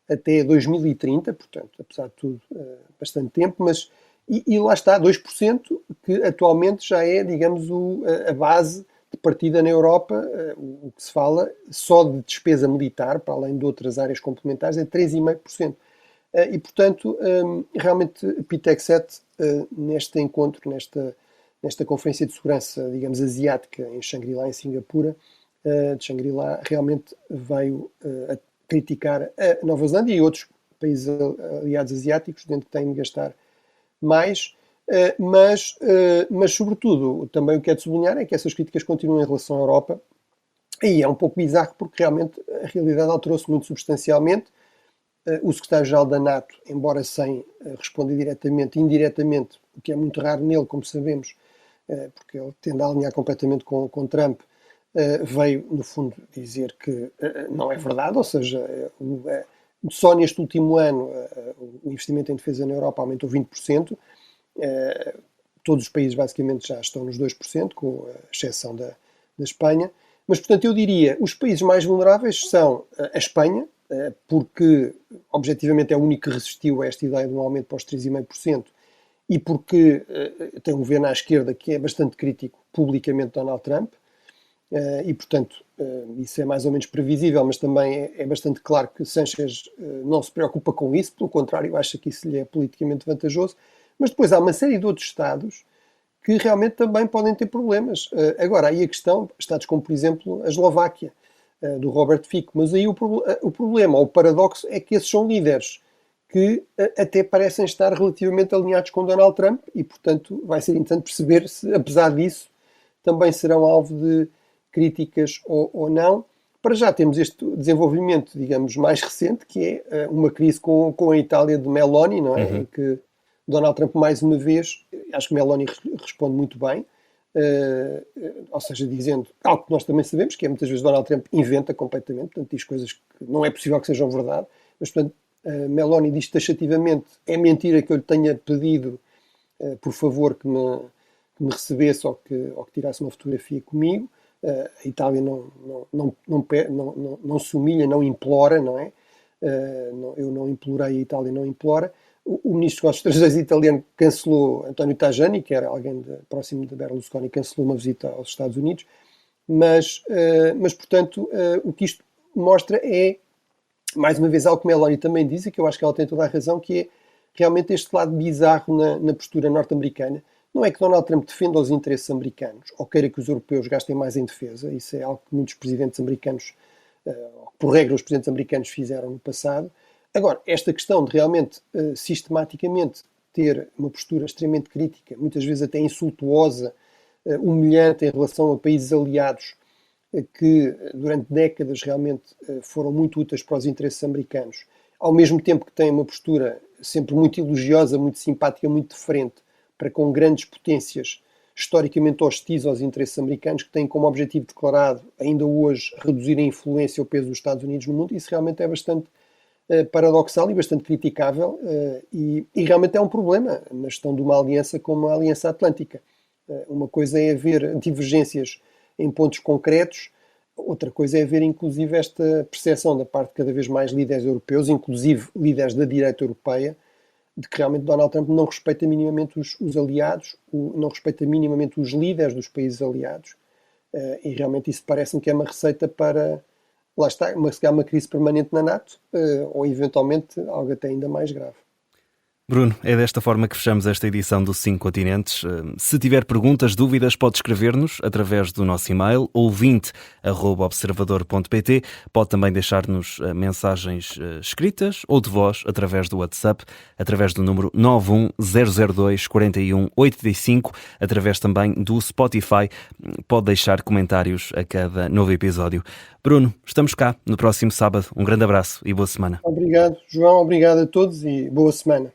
B: até 2030, portanto, apesar de tudo, bastante tempo, mas e lá está, 2%, que atualmente já é, digamos, a base de partida na Europa. O que se fala só de despesa militar, para além de outras áreas complementares, é 3,5%. E, portanto, realmente, Pete Hegseth, neste encontro, nesta conferência de segurança, digamos, asiática em Shangri-La, em Singapura, de Shangri-La, realmente veio a criticar a Nova Zelândia e outros países aliados asiáticos, dentro que têm de gastar mais, mas sobretudo, também o que é de sublinhar é que essas críticas continuam em relação à Europa, e é um pouco bizarro porque realmente a realidade alterou-se muito substancialmente. O secretário-geral da NATO, embora sem responder diretamente, indiretamente, o que é muito raro nele, como sabemos, porque ele tende a alinhar completamente com Trump, veio, no fundo, dizer que não é verdade, ou seja, só neste último ano o investimento em defesa na Europa aumentou 20%, todos os países basicamente já estão nos 2%, com a exceção da Espanha, mas, portanto, eu diria, os países mais vulneráveis são a Espanha, porque, objetivamente, é o único que resistiu a esta ideia de um aumento para os 3,5%, e porque tem um governo à esquerda que é bastante crítico publicamente de Donald Trump, e, portanto, isso é mais ou menos previsível, mas também é bastante claro que Sánchez não se preocupa com isso, pelo contrário, acha que isso lhe é politicamente vantajoso. Mas depois há uma série de outros Estados que realmente também podem ter problemas. Agora, aí a questão, Estados como, por exemplo, a Eslováquia. do Robert Fico. Mas aí o problema, ou o paradoxo, é que esses são líderes que até parecem estar relativamente alinhados com Donald Trump e, portanto, vai ser interessante perceber se, apesar disso, também serão alvo de críticas ou não. Para já temos este desenvolvimento, digamos, mais recente, que é uma crise com a Itália de Meloni, não é? Em que Donald Trump, mais uma vez, acho que Meloni responde muito bem, ou seja, dizendo algo que nós também sabemos, que é muitas vezes Donald Trump inventa completamente, portanto diz coisas que não é possível que sejam verdade, mas portanto Meloni diz taxativamente: é mentira que eu lhe tenha pedido, por favor, que me recebesse ou que tirasse uma fotografia comigo. A Itália não se humilha, não implora, não é? Eu não implorei, a Itália não implora. O ministro dos Negócios Estrangeiros italiano cancelou, António Tajani, que era alguém próximo de Berlusconi, cancelou uma visita aos Estados Unidos, mas portanto, o que isto mostra é, mais uma vez, algo que Meloni também diz, e que eu acho que ela tem toda a razão, que é realmente este lado bizarro na postura norte-americana. Não é que Donald Trump defenda os interesses americanos ou queira que os europeus gastem mais em defesa, isso é algo que muitos presidentes americanos, por regra, os presidentes americanos fizeram no passado. Agora, esta questão de realmente, sistematicamente, ter uma postura extremamente crítica, muitas vezes até insultuosa, humilhante em relação a países aliados, que durante décadas realmente foram muito úteis para os interesses americanos, ao mesmo tempo que têm uma postura sempre muito elogiosa, muito simpática, muito diferente, para com grandes potências historicamente hostis aos interesses americanos, que têm como objetivo declarado, ainda hoje, reduzir a influência e o peso dos Estados Unidos no mundo. Isso realmente é bastante paradoxal e bastante criticável, e realmente é um problema na gestão de uma aliança como a Aliança Atlântica. Uma coisa é haver divergências em pontos concretos, outra coisa é haver inclusive esta percepção da parte de cada vez mais líderes europeus, inclusive líderes da direita europeia, de que realmente Donald Trump não respeita minimamente os aliados, não respeita minimamente os líderes dos países aliados, e realmente isso parece-me que é uma receita para, lá está, uma crise permanente na NATO, ou eventualmente algo até ainda mais grave.
A: Bruno, é desta forma que fechamos esta edição do 5 Continentes. Se tiver perguntas, dúvidas, pode escrever-nos através do nosso e-mail ouvinte@observador.pt. Pode também deixar-nos mensagens escritas ou de voz através do WhatsApp, através do número 91002 4185, através também do Spotify. Pode deixar comentários a cada novo episódio. Bruno, estamos cá no próximo sábado. Um grande abraço e boa semana.
B: Obrigado, João. Obrigado a todos e boa semana.